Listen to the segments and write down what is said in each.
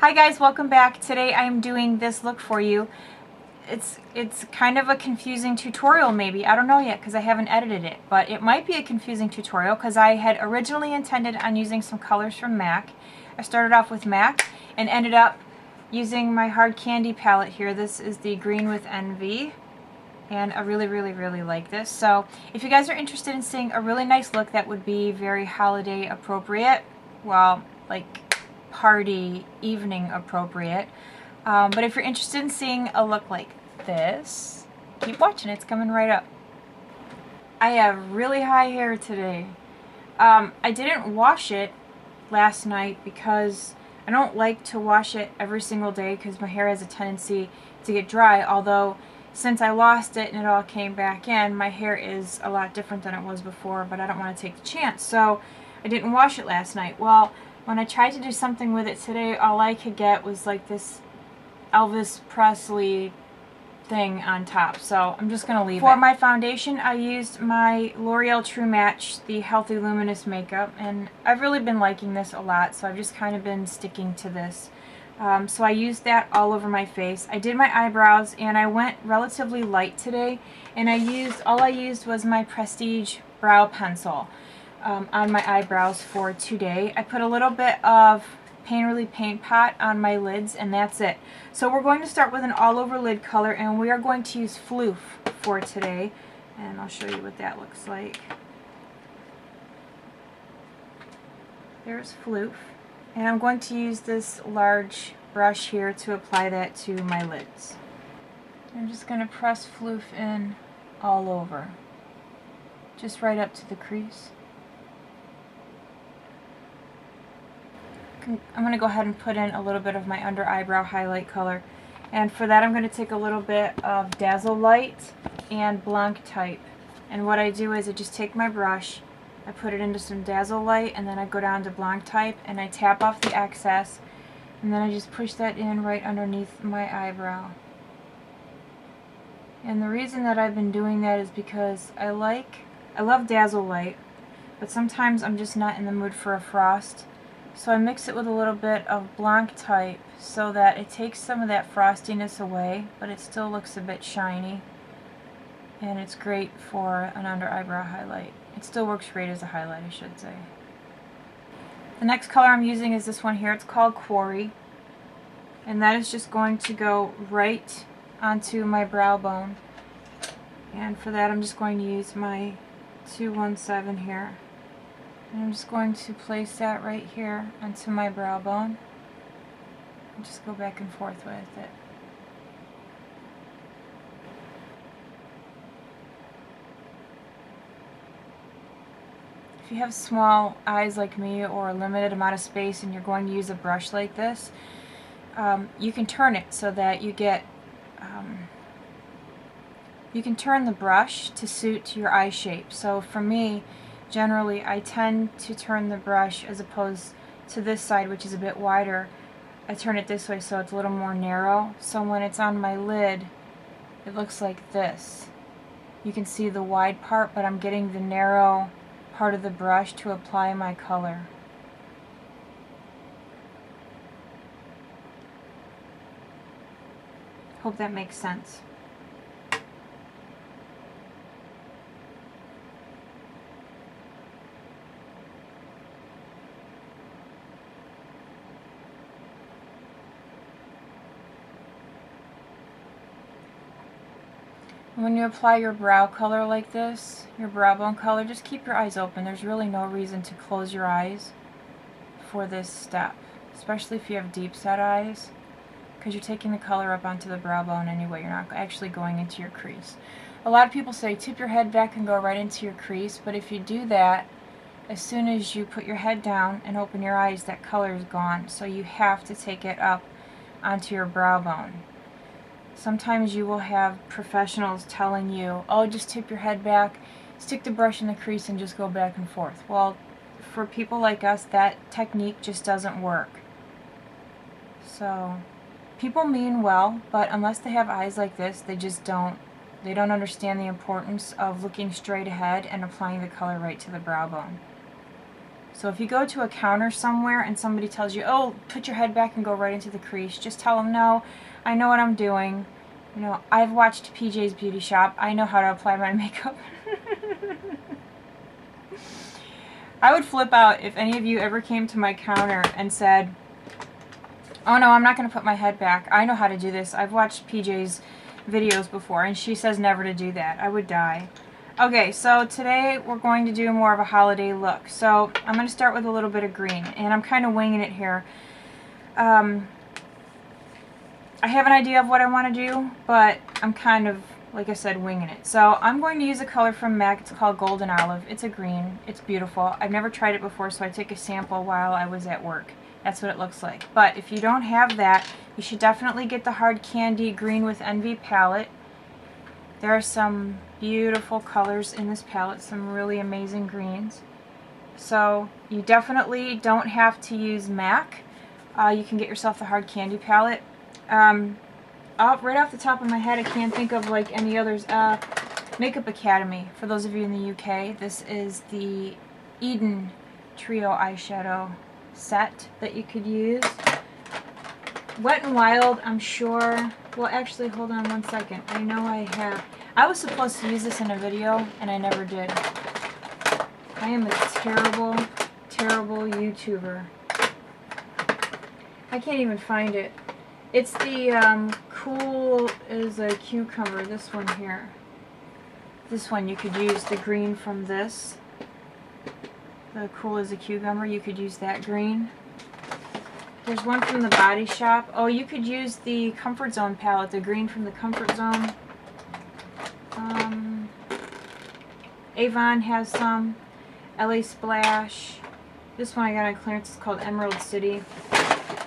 Hi guys, welcome back. Today I'm doing this look for you. It's kind of a confusing tutorial maybe. I don't know yet because I haven't edited it, but it might be a confusing tutorial because I had originally intended on using some colors from MAC. I started off with MAC and ended up using my hard candy palette here. This is the Green with Envy, and I really like this. So if you guys are interested in seeing a really nice look that would be very holiday appropriate, well, like party evening appropriate, but if you're interested in seeing a look like this, keep watching, it's coming right up. I have really high hair today. I didn't wash it last night because I don't like to wash it every single day because my hair has a tendency to get dry, although since I lost it and it all came back in, my hair is a lot different than it was before, but I don't want to take the chance, so I didn't wash it last night. Well, when I tried to do something with it today, all I could get was like this Elvis Presley thing on top, so I'm just going to leave it. For my foundation, I used my L'Oreal True Match, the Healthy Luminous Makeup, and I've really been liking this a lot, so I've just kind of been sticking to this. So I used that all over my face. I did my eyebrows, and I went relatively light today, and all I used was my Prestige brow pencil on my eyebrows for today. I put a little bit of Painterly Paint Pot on my lids, and that's it. So we're going to start with an all-over lid color, and we are going to use Floof for today, and I'll show you what that looks like. There's Floof, and I'm going to use this large brush here to apply that to my lids. I'm just going to press Floof in all over, just right up to the crease. I'm going to go ahead and put in a little bit of my under eyebrow highlight color, and for that I'm going to take a little bit of Dazzle Light and Blanc Type, and what I do is I just take my brush, I put it into some Dazzle Light, and then I go down to Blanc Type and I tap off the excess, and then I just push that in right underneath my eyebrow. And the reason that I've been doing that is because I love Dazzle Light, but sometimes I'm just not in the mood for a frost. So I mix it with a little bit of Blanc Type so that it takes some of that frostiness away, but it still looks a bit shiny. And it's great for an under eyebrow highlight. It still works great as a highlight, I should say. The next color I'm using is this one here. It's called Quarry. And that is just going to go right onto my brow bone. And for that I'm just going to use my 217 here. And I'm just going to place that right here onto my brow bone and just go back and forth with it. If you have small eyes like me or a limited amount of space and you're going to use a brush like this, you can turn it so that you get you can turn the brush to suit your eye shape. So for me, generally, I tend to turn the brush as opposed to this side, which is a bit wider. I turn it this way so it's a little more narrow. So when it's on my lid, it looks like this. You can see the wide part, but I'm getting the narrow part of the brush to apply my color. Hope that makes sense. When you apply your brow color like this, your brow bone color, just keep your eyes open. There's really no reason to close your eyes for this step, especially if you have deep set eyes, because you're taking the color up onto the brow bone anyway. You're not actually going into your crease. A lot of people say tip your head back and go right into your crease, but if you do that, as soon as you put your head down and open your eyes, that color is gone. So you have to take it up onto your brow bone. Sometimes you will have professionals telling you, oh, just tip your head back, stick the brush in the crease and just go back and forth. Well, for people like us, that technique just doesn't work. So, people mean well, but unless they have eyes like this, they don't understand the importance of looking straight ahead and applying the color right to the brow bone. So if you go to a counter somewhere and somebody tells you, oh, put your head back and go right into the crease, just tell them, no, I know what I'm doing. You know, I've watched PJ's Beauty Shop. I know how to apply my makeup. I would flip out if any of you ever came to my counter and said, oh no, I'm not going to put my head back. I know how to do this. I've watched PJ's videos before, and she says never to do that. I would die. Okay, so today we're going to do more of a holiday look. So I'm going to start with a little bit of green, and I'm kind of winging it here. I have an idea of what I want to do, but I'm kind of, like I said, winging it. So I'm going to use a color from MAC. It's called Golden Olive. It's a green. It's beautiful. I've never tried it before, so I took a sample while I was at work. That's what it looks like. But if you don't have that, you should definitely get the Hard Candy Green with Envy palette. There are some beautiful colors in this palette, some really amazing greens. So you definitely don't have to use MAC. You can get yourself the Hard Candy palette. Right off the top of my head, I can't think of like any others. Makeup Academy, for those of you in the UK, this is the Eden Trio eyeshadow set that you could use. Wet n Wild, I'm sure. Well, actually, hold on one second. I know I have. I was supposed to use this in a video, and I never did. I am a terrible, terrible YouTuber. I can't even find it. It's the Cool as a Cucumber, this one here. This one, you could use the green from this. The Cool as a Cucumber, you could use that green. There's one from the Body Shop. Oh, you could use the Comfort Zone palette, the green from the Comfort Zone. Avon has some. LA Splash. This one I got on clearance. It's called Emerald City.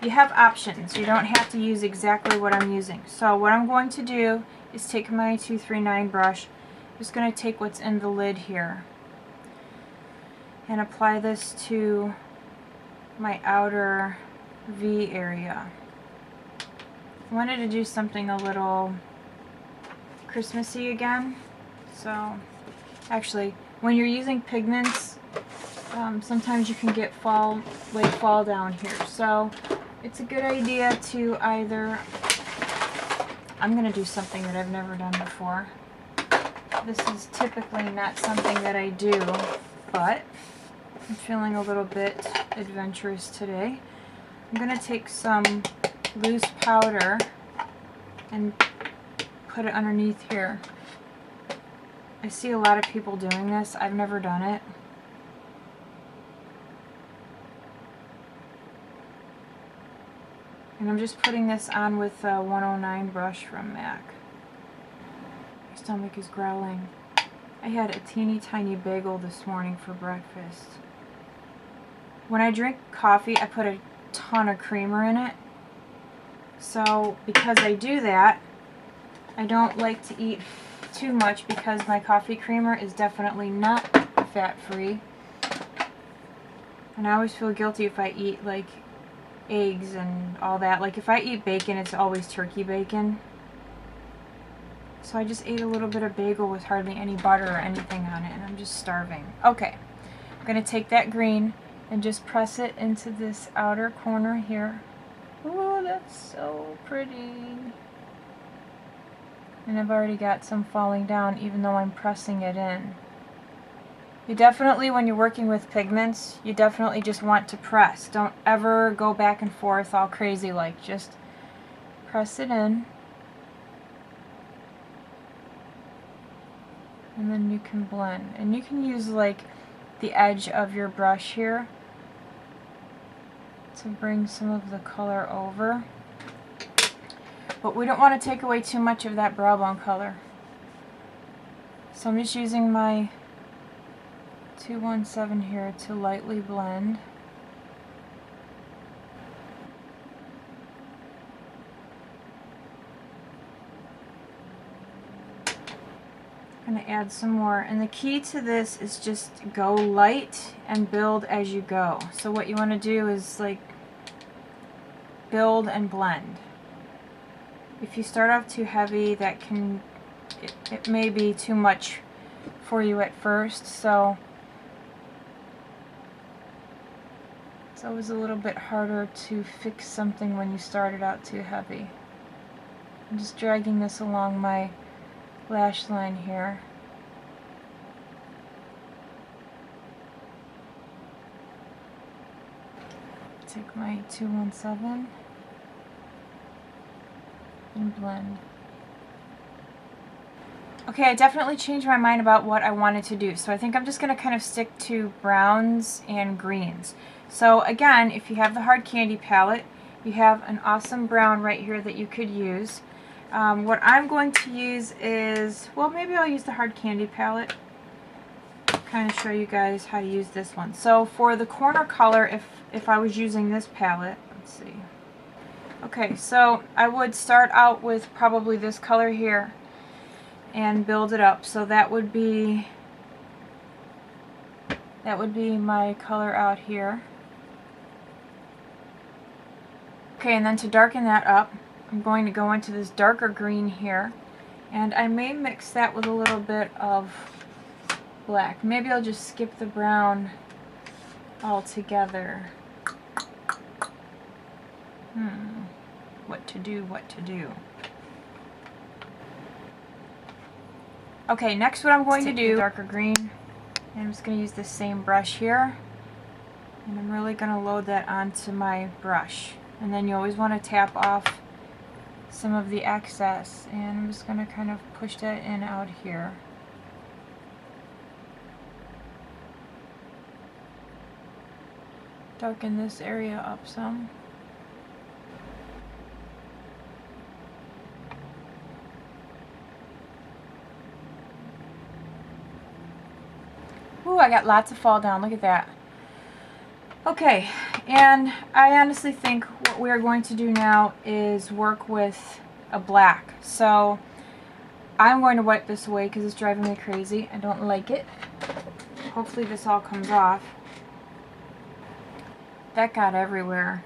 You have options. You don't have to use exactly what I'm using. So what I'm going to do is take my 239 brush. I'm just going to take what's in the lid here and apply this to my outer V area. I wanted to do something a little Christmassy again. So actually, when you're using pigments, sometimes you can get fall down here. So it's a good idea to either, I'm going to do something that I've never done before. This is typically not something that I do, but I'm feeling a little bit adventurous today. I'm going to take some loose powder and put it underneath here. I see a lot of people doing this. I've never done it. And I'm just putting this on with a 109 brush from MAC. My stomach is growling. I had a teeny tiny bagel this morning for breakfast. When I drink coffee, I put a ton of creamer in it. So because I do that, I don't like to eat too much because my coffee creamer is definitely not fat-free. And I always feel guilty if I eat like eggs and all that. Like if I eat bacon, it's always turkey bacon. So I just ate a little bit of bagel with hardly any butter or anything on it, and I'm just starving. Okay, I'm going to take that green and just press it into this outer corner here. Ooh, that's so pretty. And I've already got some falling down even though I'm pressing it in. You definitely, when you're working with pigments, you definitely just want to press. Don't ever go back and forth all crazy like. Just press it in. And then you can blend. And you can use like the edge of your brush here to bring some of the color over. But we don't want to take away too much of that brow bone color. So I'm just using my 217 here to lightly blend. I'm going to add some more, and the key to this is just go light and build as you go. So what you want to do is like build and blend. If you start off too heavy, that can, it may be too much for you at first. So It's always a little bit harder to fix something when you start it out too heavy. I'm just dragging this along my lash line here. Take my 217 and blend. Okay, I definitely changed my mind about what I wanted to do, so I think I'm just going to kind of stick to browns and greens. So again, if you have the hard candy palette, you have an awesome brown right here that you could use. What I'm going to use is, well, maybe I'll use the hard candy palette. Kind of show you guys how to use this one. So for the corner color, if I was using this palette, let's see. Okay, so I would start out with probably this color here and build it up. So that would be my color out here. Okay, and then to darken that up, I'm going to go into this darker green here, and I may mix that with a little bit of black. Maybe I'll just skip the brown altogether. What to do. Okay, next what I'm going to do, darker green, and I'm just going to use the same brush here, and I'm really going to load that onto my brush. And then you always want to tap off some of the excess, and I'm just going to kind of push that in out here. Darken this area up some. Ooh, I got lots of fall down, look at that. Okay, and I honestly think what we're going to do now is work with a black. So I'm going to wipe this away because it's driving me crazy. I don't like it. Hopefully this all comes off. That got everywhere.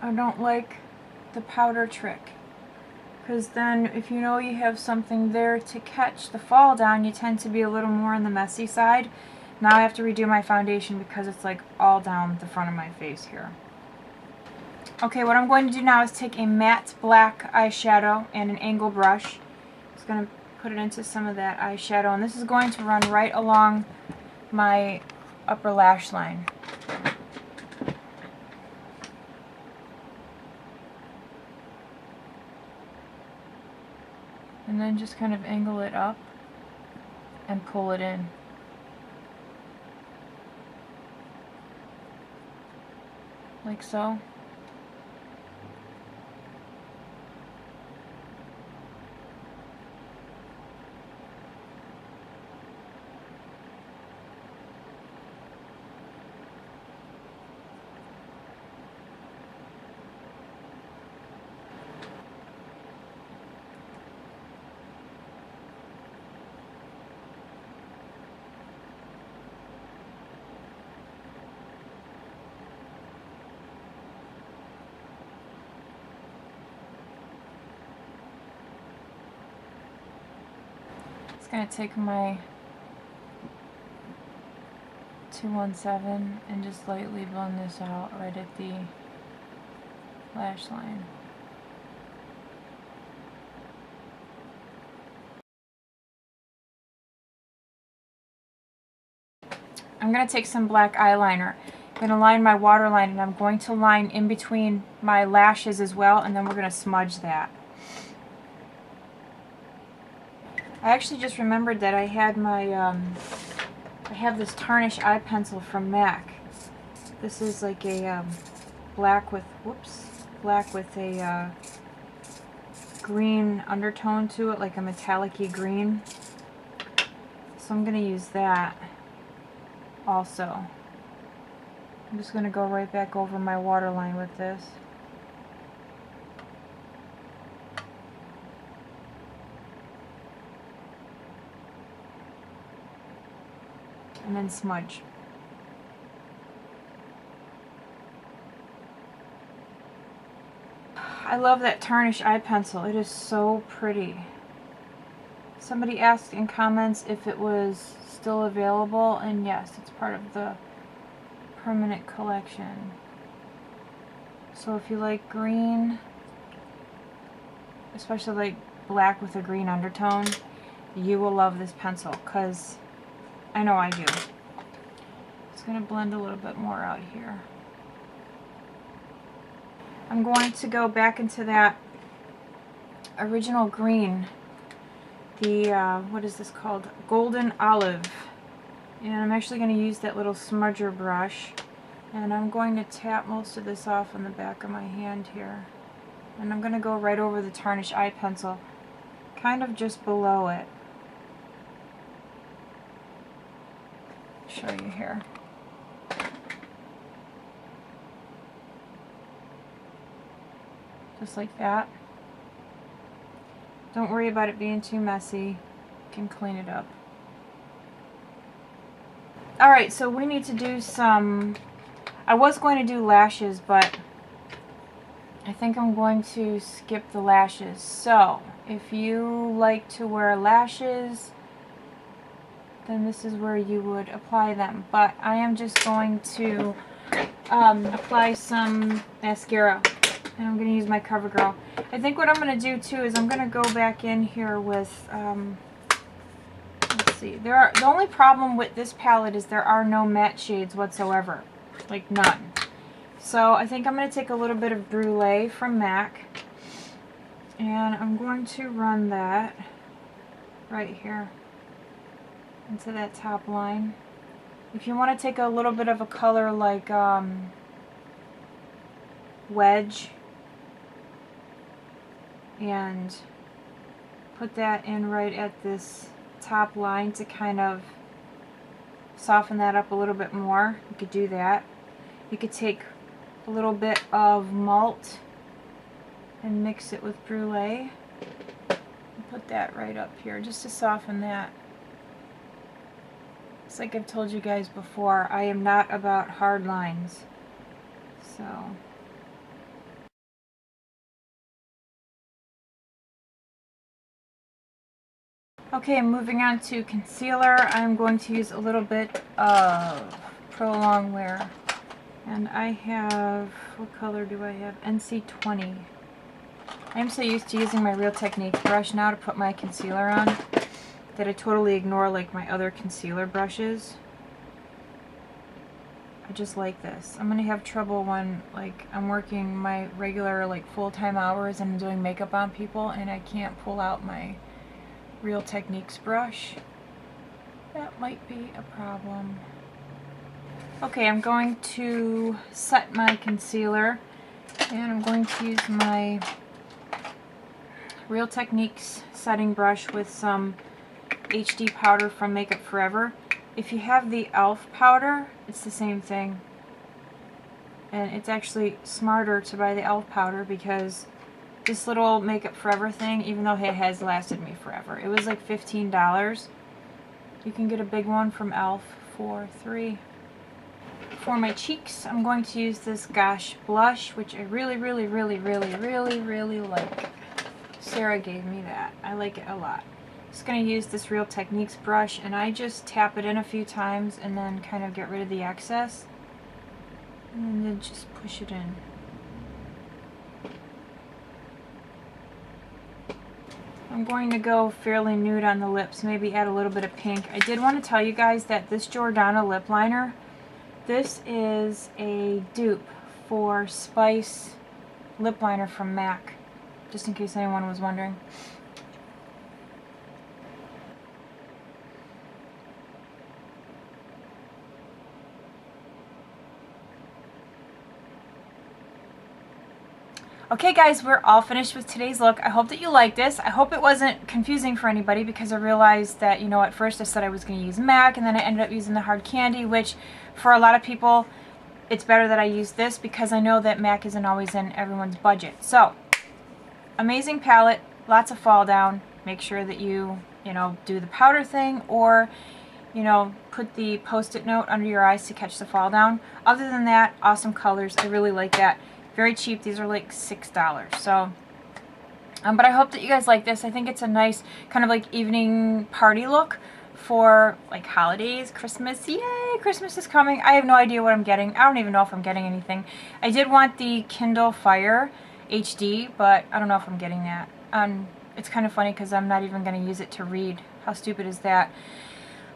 I don't like the powder trick, because then if you know you have something there to catch the fall down, you tend to be a little more on the messy side. Now I have to redo my foundation because it's like all down the front of my face here. Okay, what I'm going to do now is take a matte black eyeshadow and an angle brush. Just going to put it into some of that eyeshadow, and this is going to run right along my upper lash line. And then just kind of angle it up and pull it in. Like so. Going to take my 217 and just lightly blend this out right at the lash line. I'm going to take some black eyeliner. I'm going to line my waterline, and I'm going to line in between my lashes as well, and then we're going to smudge that. I actually just remembered that I had my, I have this tarnish eye pencil from MAC. This is like a black with, black with a green undertone to it, like a metallic-y green. So I'm going to use that also. I'm just going to go right back over my waterline with this. And then smudge. I love that tarnish eye pencil. It is so pretty. Somebody asked in comments if it was still available, and yes, it's part of the permanent collection. So if you like green, especially like black with a green undertone, you will love this pencil, because I know I do. It's going to blend a little bit more out here. I'm going to go back into that original green, the, what is this called? Golden Olive. And I'm actually going to use that little smudger brush, and I'm going to tap most of this off on the back of my hand here. And I'm going to go right over the tarnished eye pencil, kind of just below it. Show you here. Just like that. Don't worry about it being too messy. You can clean it up. Alright, so we need to do some... I was going to do lashes, but I think I'm going to skip the lashes. So, if you like to wear lashes, then this is where you would apply them. But I am just going to apply some mascara. And I'm going to use my CoverGirl. I think what I'm going to do too is I'm going to go back in here with, let's see, the only problem with this palette is there are no matte shades whatsoever. Like none. So I think I'm going to take a little bit of Brulee from MAC. And I'm going to run that right here into that top line. If you want to take a little bit of a color like Wedge, and put that in right at this top line to kind of soften that up a little bit more, you could do that. You could take a little bit of malt and mix it with Brulee and put that right up here just to soften that. It's like I've told you guys before, I am not about hard lines. So okay, moving on to concealer. I'm going to use a little bit of Pro Longwear. And I have, what color do I have? NC20. I'm so used to using my Real Techniques brush now to put my concealer on that I totally ignore like my other concealer brushes. I just like this. I'm gonna have trouble when like I'm working my regular like full-time hours and I'm doing makeup on people and I can't pull out my Real Techniques brush. That might be a problem. Okay, I'm going to set my concealer and I'm going to use my Real Techniques setting brush with some HD powder from Makeup Forever. If you have the e.l.f. powder, it's the same thing. And it's actually smarter to buy the e.l.f. powder because this little Makeup Forever thing, even though it has lasted me forever, it was like $15. You can get a big one from e.l.f. for $3. For my cheeks, I'm going to use this Gosh blush, which I really like. Sarah gave me that. I like it a lot. Just going to use this Real Techniques brush, and I just tap it in a few times and then kind of get rid of the excess. And then just push it in. I'm going to go fairly nude on the lips, maybe add a little bit of pink. I did want to tell you guys that this Jordana lip liner, this is a dupe for Spice lip liner from MAC, just in case anyone was wondering. Okay guys, we're all finished with today's look. I hope that you liked this. I hope it wasn't confusing for anybody because I realized that, you know, at first I said I was going to use MAC and then I ended up using the hard candy, which for a lot of people it's better that I use this because I know that MAC isn't always in everyone's budget. So, amazing palette, lots of fall down. Make sure that you know, do the powder thing or, you know, put the post-it note under your eyes to catch the fall down. Other than that, awesome colors. I really like that. Very cheap. These are like $6. So, but I hope that you guys like this. I think it's a nice kind of like evening party look. for like holidays, Christmas. Yay, Christmas is coming. I have no idea what I'm getting. I don't even know if I'm getting anything. I did want the Kindle Fire HD, but I don't know if I'm getting that. It's kind of funny because I'm not even going to use it to read. How stupid is that?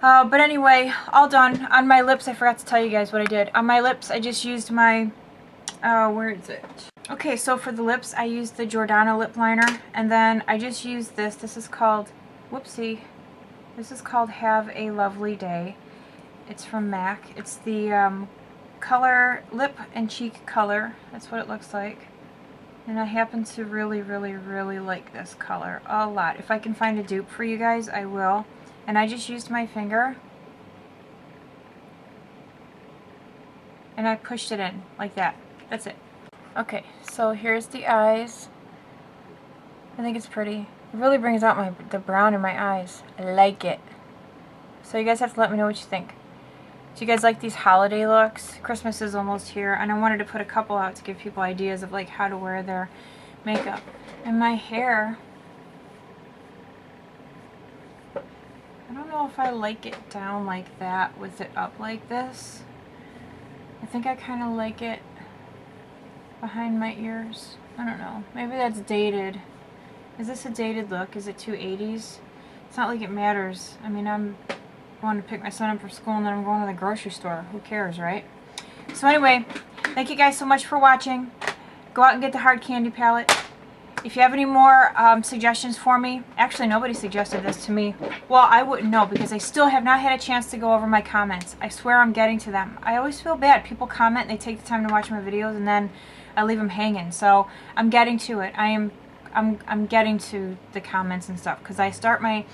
But anyway, all done. On my lips, I forgot to tell you guys what I did. On my lips, I just used my, where is it? Okay, so for the lips, I used the Giordano lip liner, and then I just used this. This is called, whoopsie. This is called Have a Lovely Day. It's from MAC. It's the color, lip and cheek color. That's what it looks like. And I happen to really, really, really like this color a lot. If I can find a dupe for you guys, I will. And I just used my finger. And I pushed it in like that. That's it. Okay, so here's the eyes. I think it's pretty. It really brings out the brown in my eyes. I like it. So you guys have to let me know what you think. Do you guys like these holiday looks? Christmas is almost here, and I wanted to put a couple out to give people ideas of like how to wear their makeup. And my hair, I don't know if I like it down like that with it up like this. I think I kind of like it behind my ears. I don't know. Maybe that's dated. Is this a dated look? Is it too 80s? It's not like it matters. I mean, I'm going to pick my son up for school and then I'm going to the grocery store. Who cares, right? So anyway, thank you guys so much for watching. Go out and get the hard candy palette. If you have any more suggestions for me, actually nobody suggested this to me. Well, I wouldn't know because I still have not had a chance to go over my comments. I swear I'm getting to them. I always feel bad. People comment, they take the time to watch my videos, and then I leave them hanging. So I'm getting to it. I'm getting to the comments and stuff because I start my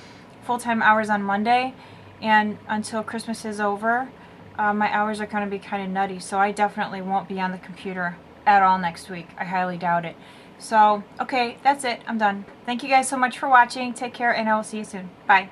full-time hours on Monday, and until Christmas is over, my hours are going to be kind of nutty, so I definitely won't be on the computer at all next week. I highly doubt it. So, okay, that's it. I'm done. Thank you guys so much for watching. Take care, and I will see you soon. Bye.